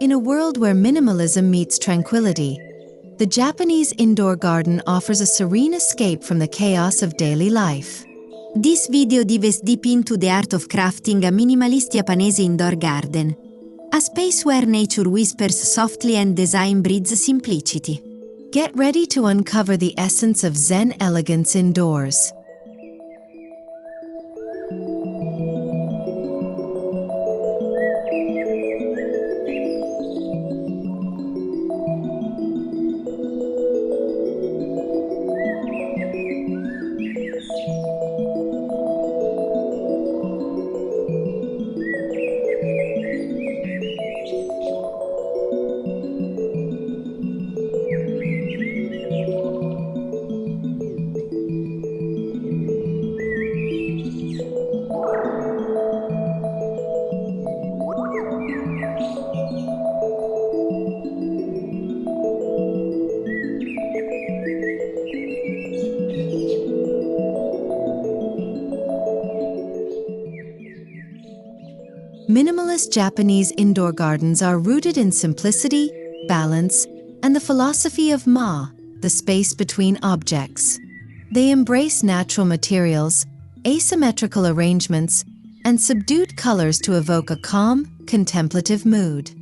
In a world where minimalism meets tranquility, the Japanese indoor garden offers a serene escape from the chaos of daily life. This video dives deep into the art of crafting a minimalist Japanese indoor garden, a space where nature whispers softly and design breathes simplicity. Get ready to uncover the essence of Zen elegance indoors. Minimalist Japanese indoor gardens are rooted in simplicity, balance, and the philosophy of Ma, the space between objects. They embrace natural materials, asymmetrical arrangements, and subdued colors to evoke a calm, contemplative mood.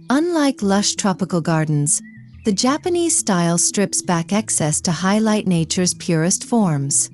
Unlike lush tropical gardens, the Japanese style strips back excess to highlight nature's purest forms.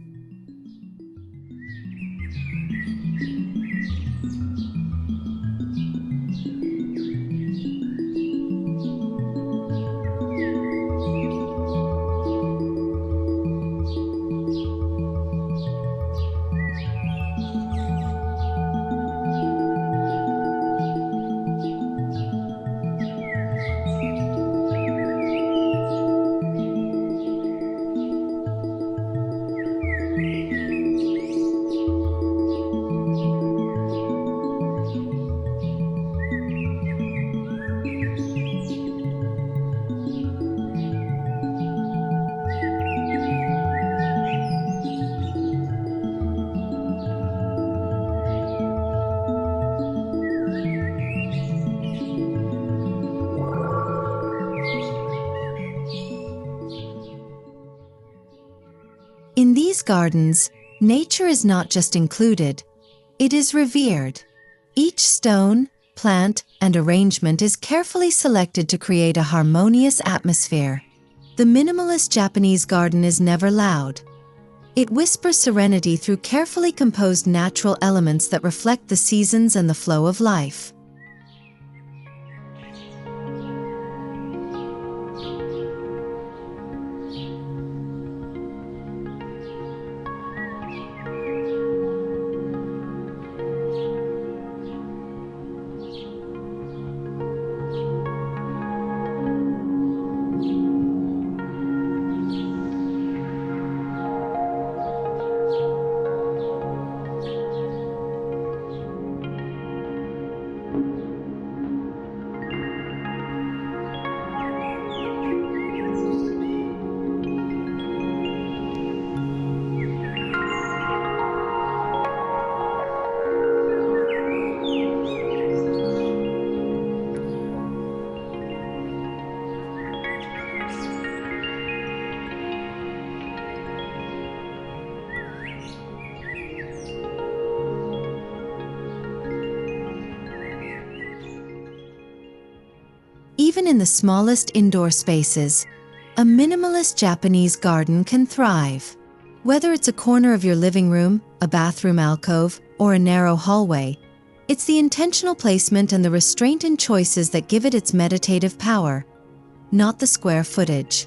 In these gardens, nature is not just included, it is revered. Each stone, plant, and arrangement is carefully selected to create a harmonious atmosphere. The minimalist Japanese garden is never loud. It whispers serenity through carefully composed natural elements that reflect the seasons and the flow of life. Even in the smallest indoor spaces, a minimalist Japanese garden can thrive. Whether it's a corner of your living room, a bathroom alcove, or a narrow hallway, it's the intentional placement and the restraint in choices that give it its meditative power, not the square footage.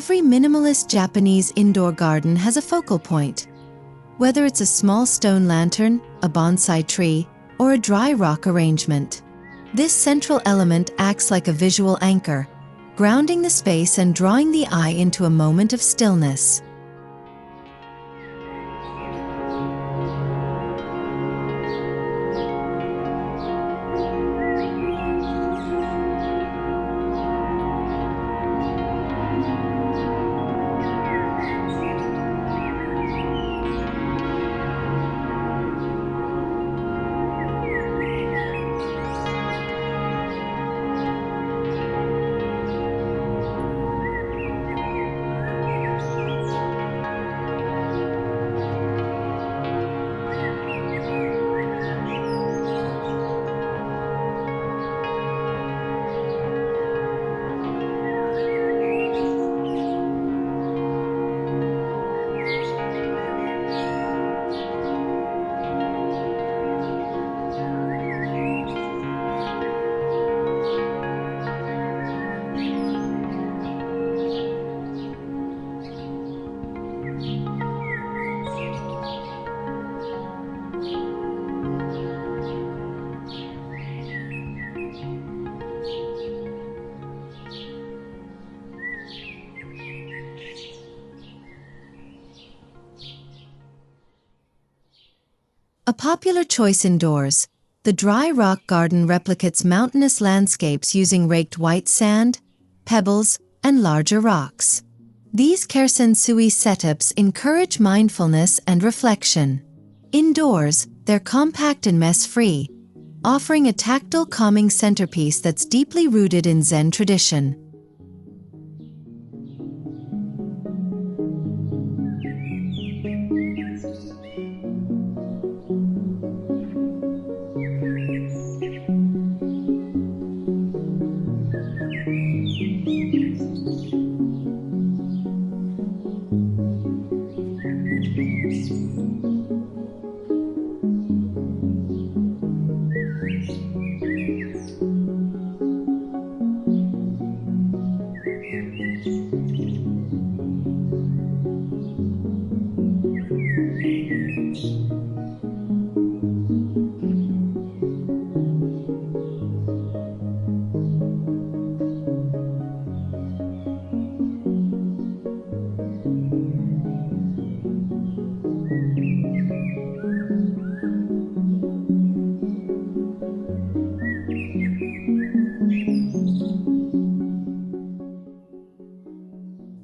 Every minimalist Japanese indoor garden has a focal point. Whether it's a small stone lantern, a bonsai tree, or a dry rock arrangement. This central element acts like a visual anchor, grounding the space and drawing the eye into a moment of stillness. A popular choice indoors, the dry rock garden replicates mountainous landscapes using raked white sand, pebbles, and larger rocks. These Kersensui setups encourage mindfulness and reflection. Indoors, they're compact and mess-free, offering a tactile calming centerpiece that's deeply rooted in Zen tradition.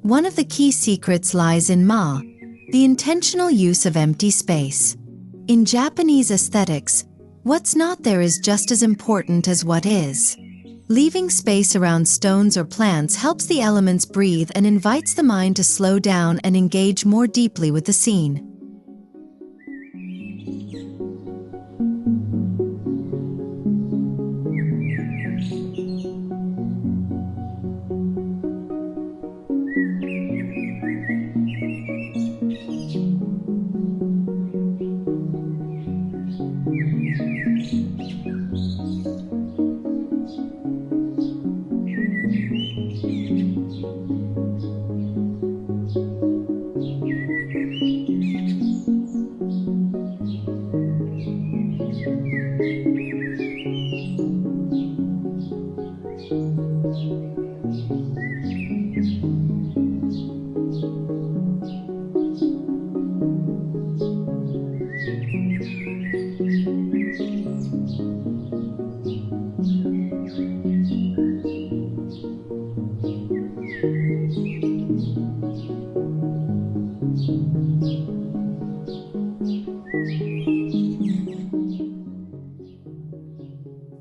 One of the key secrets lies in Ma, the intentional use of empty space. In Japanese aesthetics, what's not there is just as important as what is. Leaving space around stones or plants helps the elements breathe and invites the mind to slow down and engage more deeply with the scene.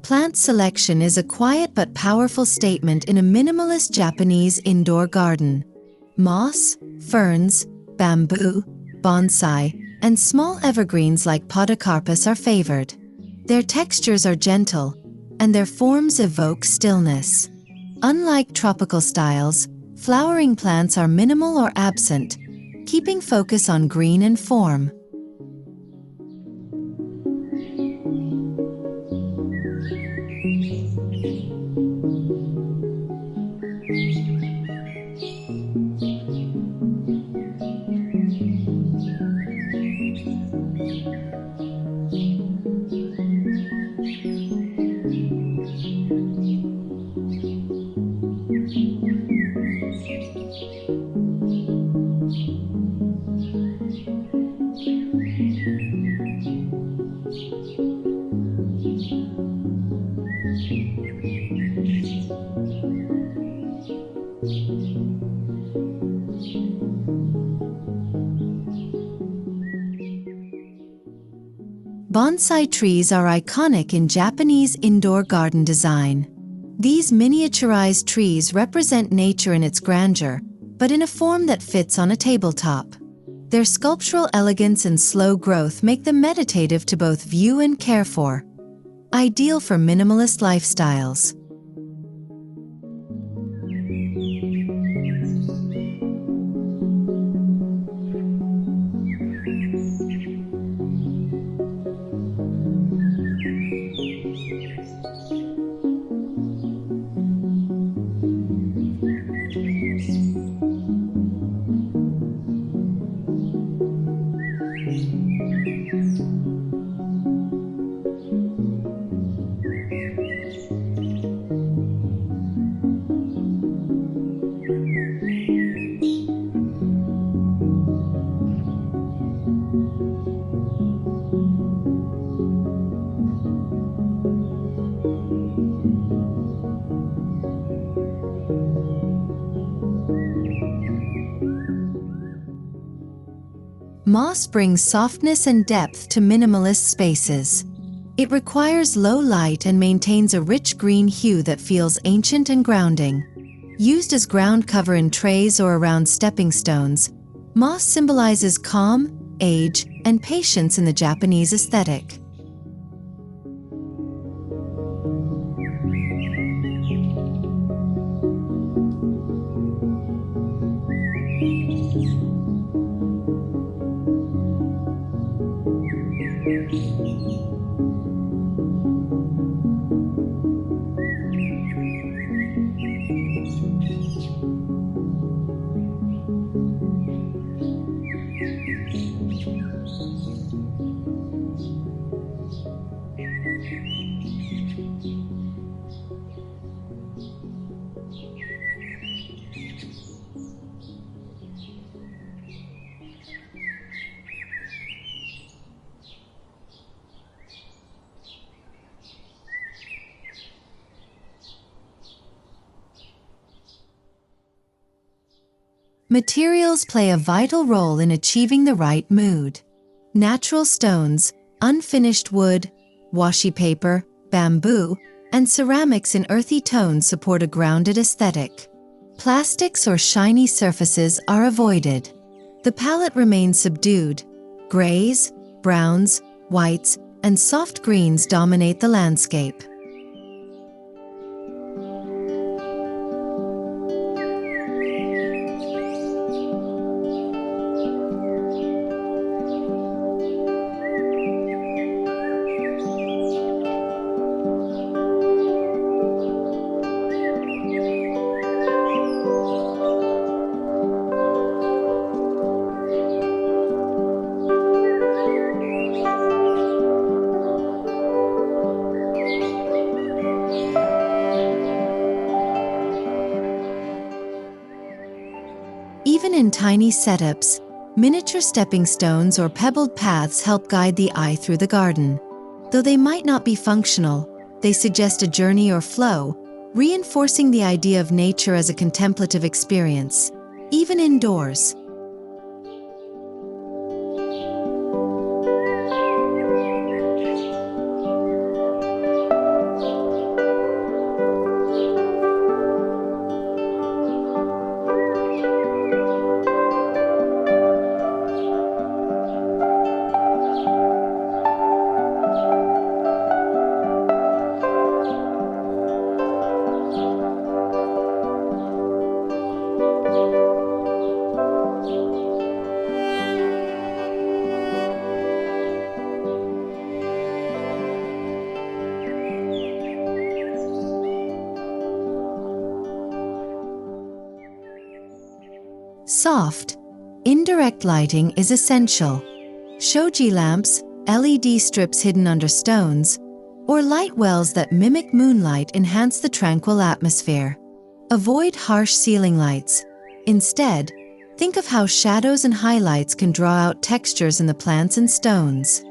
Plant selection is a quiet but powerful statement in a minimalist Japanese indoor garden. Moss, ferns, bamboo, bonsai, and small evergreens like podocarpus are favored. Their textures are gentle, and their forms evoke stillness. Unlike tropical styles, flowering plants are minimal or absent, keeping focus on green and form. Bonsai trees are iconic in Japanese indoor garden design. These miniaturized trees represent nature in its grandeur, but in a form that fits on a tabletop. Their sculptural elegance and slow growth make them meditative to both view and care for. Ideal for minimalist lifestyles. Moss brings softness and depth to minimalist spaces. It requires low light and maintains a rich green hue that feels ancient and grounding. Used as ground cover in trays or around stepping stones, moss symbolizes calm, age, and patience in the Japanese aesthetic. Materials play a vital role in achieving the right mood. Natural stones, unfinished wood, washi paper, bamboo, and ceramics in earthy tones support a grounded aesthetic. Plastics or shiny surfaces are avoided. The palette remains subdued. Grays, browns, whites, and soft greens dominate the landscape. Even in tiny setups, miniature stepping stones or pebbled paths help guide the eye through the garden. Though they might not be functional, they suggest a journey or flow, reinforcing the idea of nature as a contemplative experience, even indoors. Soft, indirect lighting is essential. Shoji lamps, LED strips hidden under stones, or light wells that mimic moonlight enhance the tranquil atmosphere. Avoid harsh ceiling lights. Instead, think of how shadows and highlights can draw out textures in the plants and stones.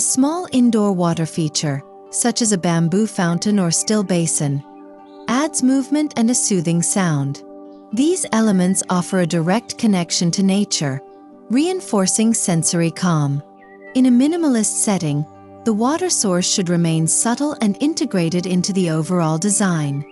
small indoor water feature, such as a bamboo fountain or still basin, adds movement and a soothing sound. These elements offer a direct connection to nature, reinforcing sensory calm. In a minimalist setting, the water source should remain subtle and integrated into the overall design.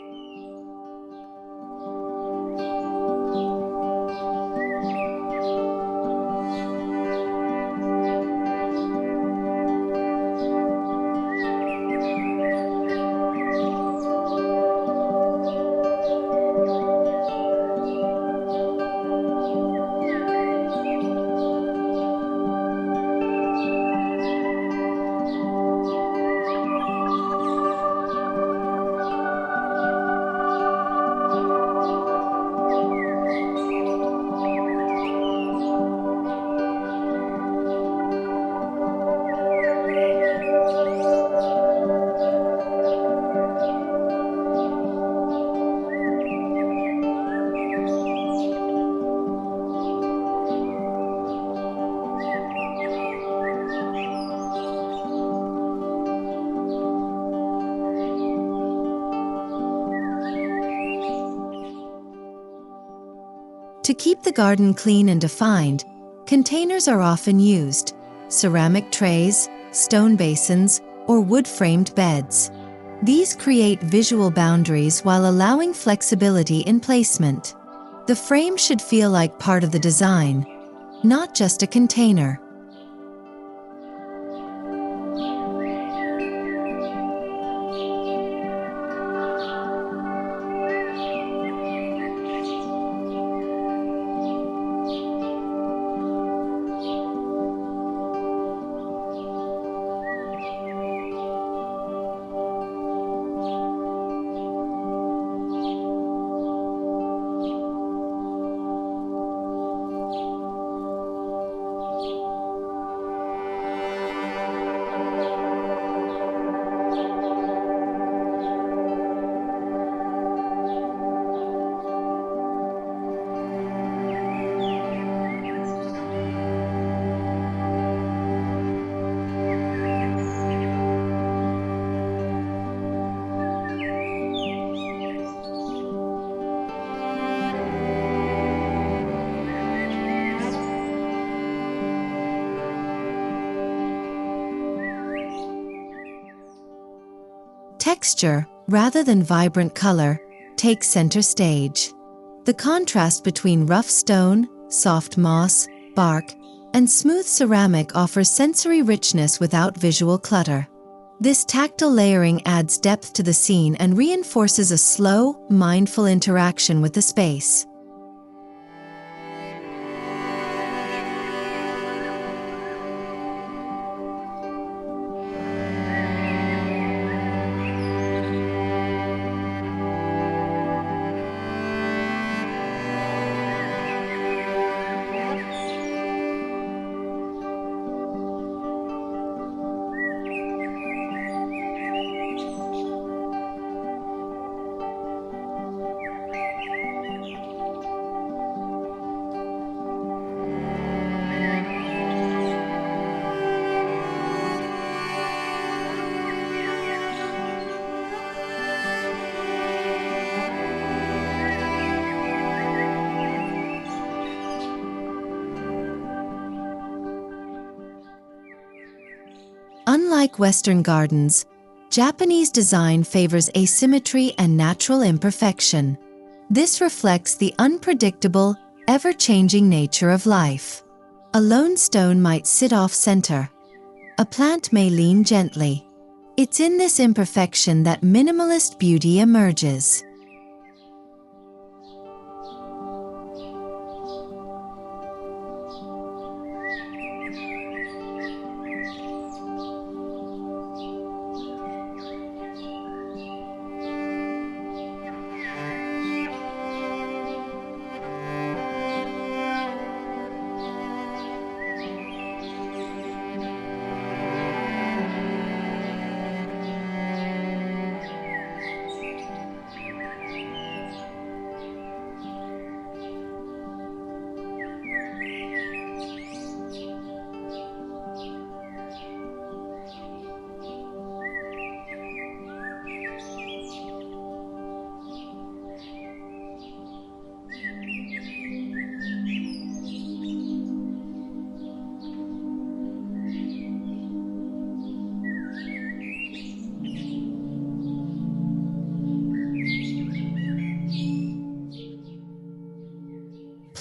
To keep the garden clean and defined, containers are often used: ceramic trays, stone basins, or wood-framed beds. These create visual boundaries while allowing flexibility in placement. The frame should feel like part of the design, not just a container. Texture, rather than vibrant color, takes center stage. The contrast between rough stone, soft moss, bark, and smooth ceramic offers sensory richness without visual clutter. This tactile layering adds depth to the scene and reinforces a slow, mindful interaction with the space. Unlike Western gardens, Japanese design favors asymmetry and natural imperfection. This reflects the unpredictable, ever-changing nature of life. A lone stone might sit off-center. A plant may lean gently. It's in this imperfection that minimalist beauty emerges.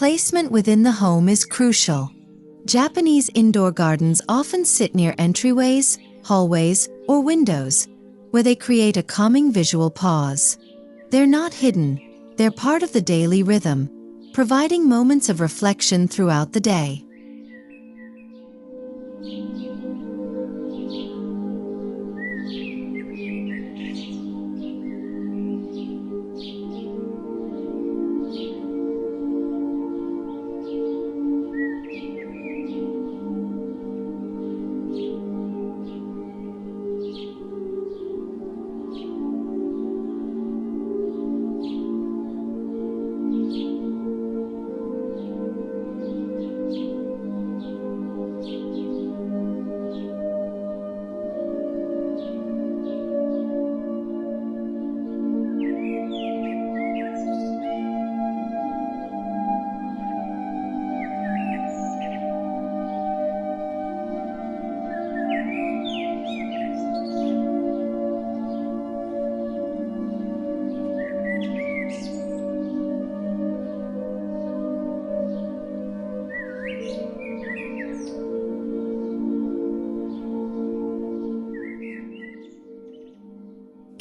Placement within the home is crucial. Japanese indoor gardens often sit near entryways, hallways, or windows, where they create a calming visual pause. They're not hidden, they're part of the daily rhythm, providing moments of reflection throughout the day.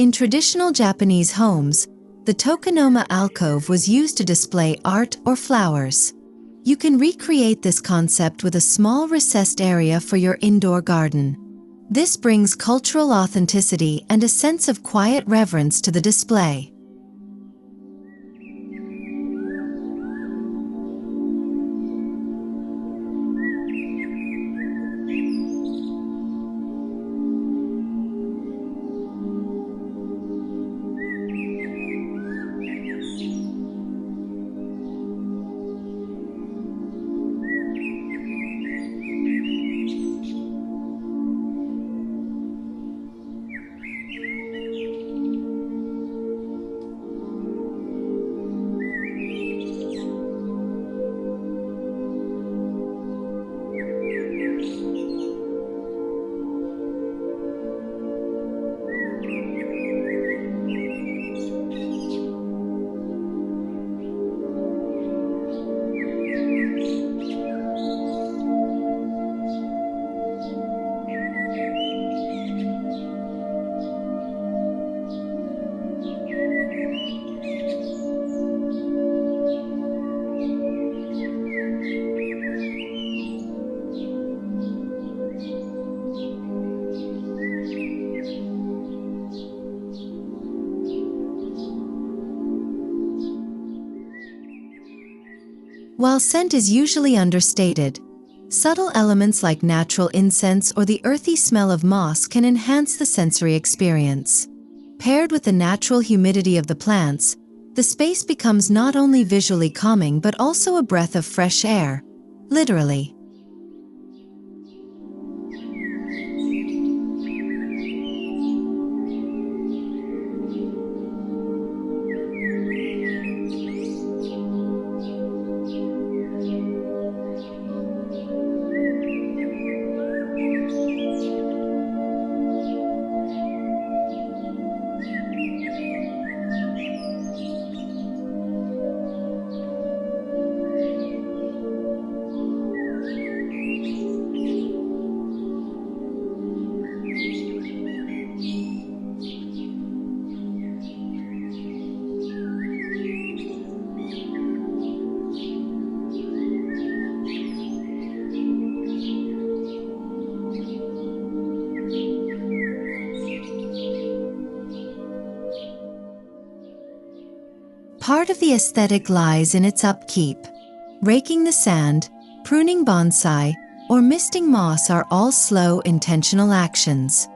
In traditional Japanese homes, the tokonoma alcove was used to display art or flowers. You can recreate this concept with a small recessed area for your indoor garden. This brings cultural authenticity and a sense of quiet reverence to the display. While scent is usually understated, subtle elements like natural incense or the earthy smell of moss can enhance the sensory experience. Paired with the natural humidity of the plants, the space becomes not only visually calming but also a breath of fresh air, literally. Part of the aesthetic lies in its upkeep. Raking the sand, pruning bonsai, or misting moss are all slow, intentional actions.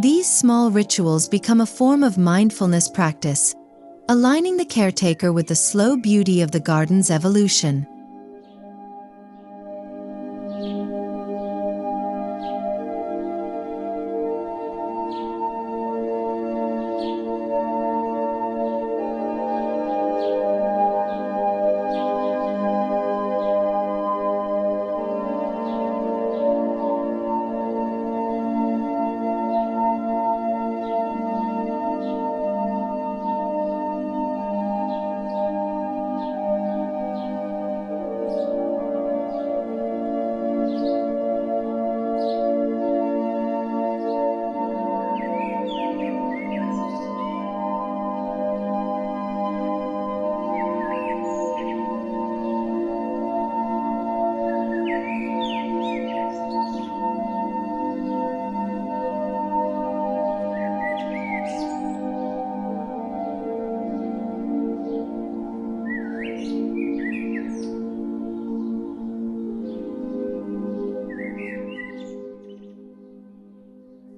These small rituals become a form of mindfulness practice, aligning the caretaker with the slow beauty of the garden's evolution.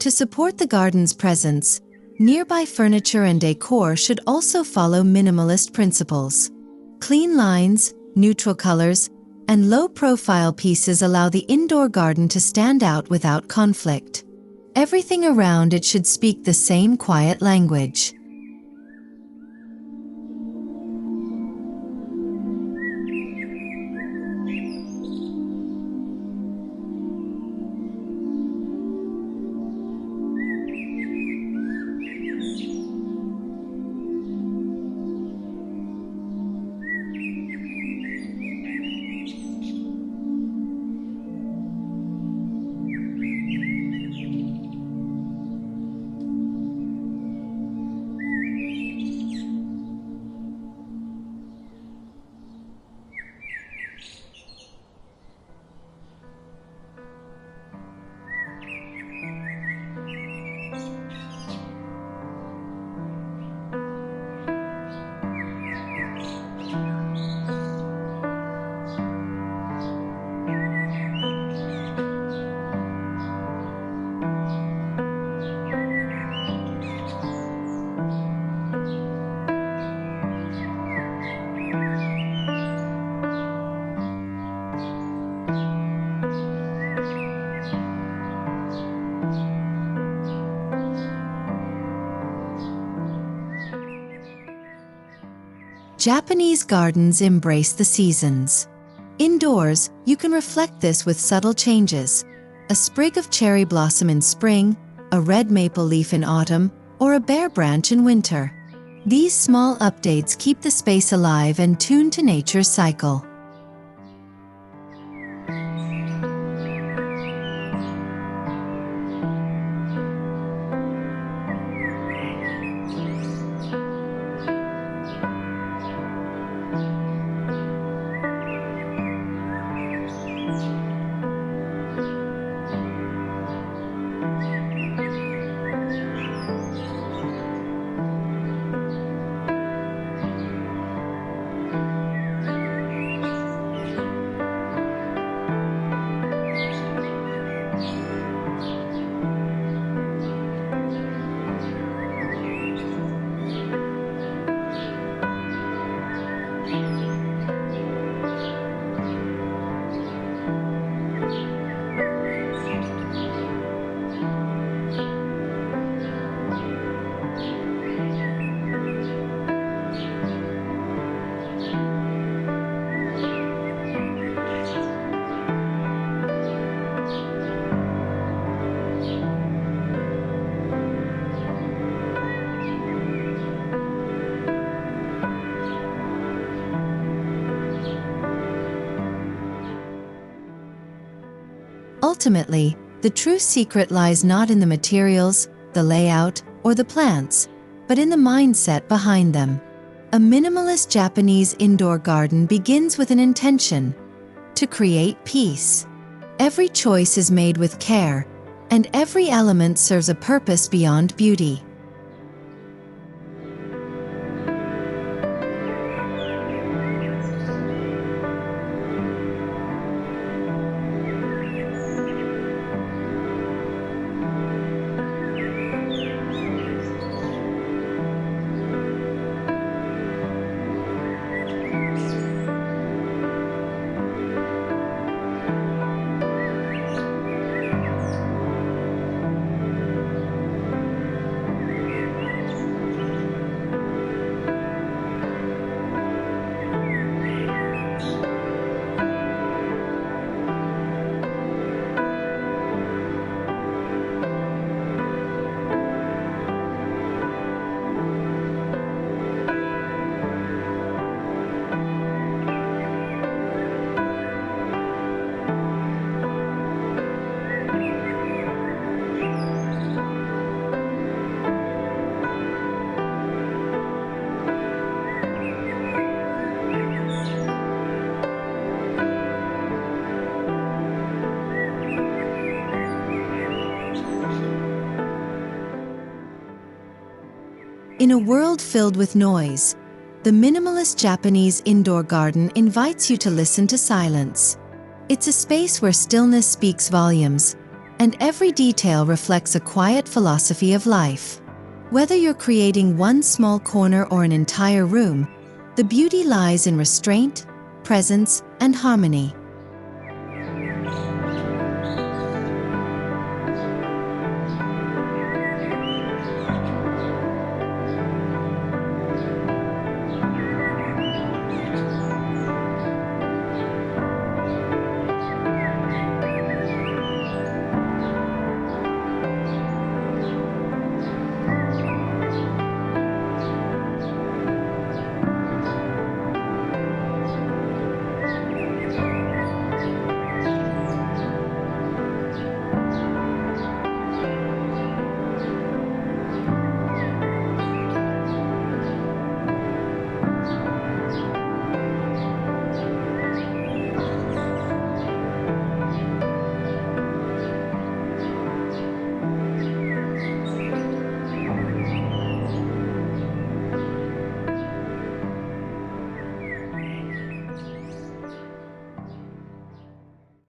To support the garden's presence, nearby furniture and decor should also follow minimalist principles. Clean lines, neutral colors, and low-profile pieces allow the indoor garden to stand out without conflict. Everything around it should speak the same quiet language. Japanese gardens embrace the seasons. Indoors, you can reflect this with subtle changes: a sprig of cherry blossom in spring, a red maple leaf in autumn, or a bare branch in winter. These small updates keep the space alive and tuned to nature's cycle. Ultimately, the true secret lies not in the materials, the layout, or the plants, but in the mindset behind them. A minimalist Japanese indoor garden begins with an intention: to create peace. Every choice is made with care, and every element serves a purpose beyond beauty. In a world filled with noise, the minimalist Japanese indoor garden invites you to listen to silence. It's a space where stillness speaks volumes, and every detail reflects a quiet philosophy of life. Whether you're creating one small corner or an entire room, the beauty lies in restraint, presence, and harmony.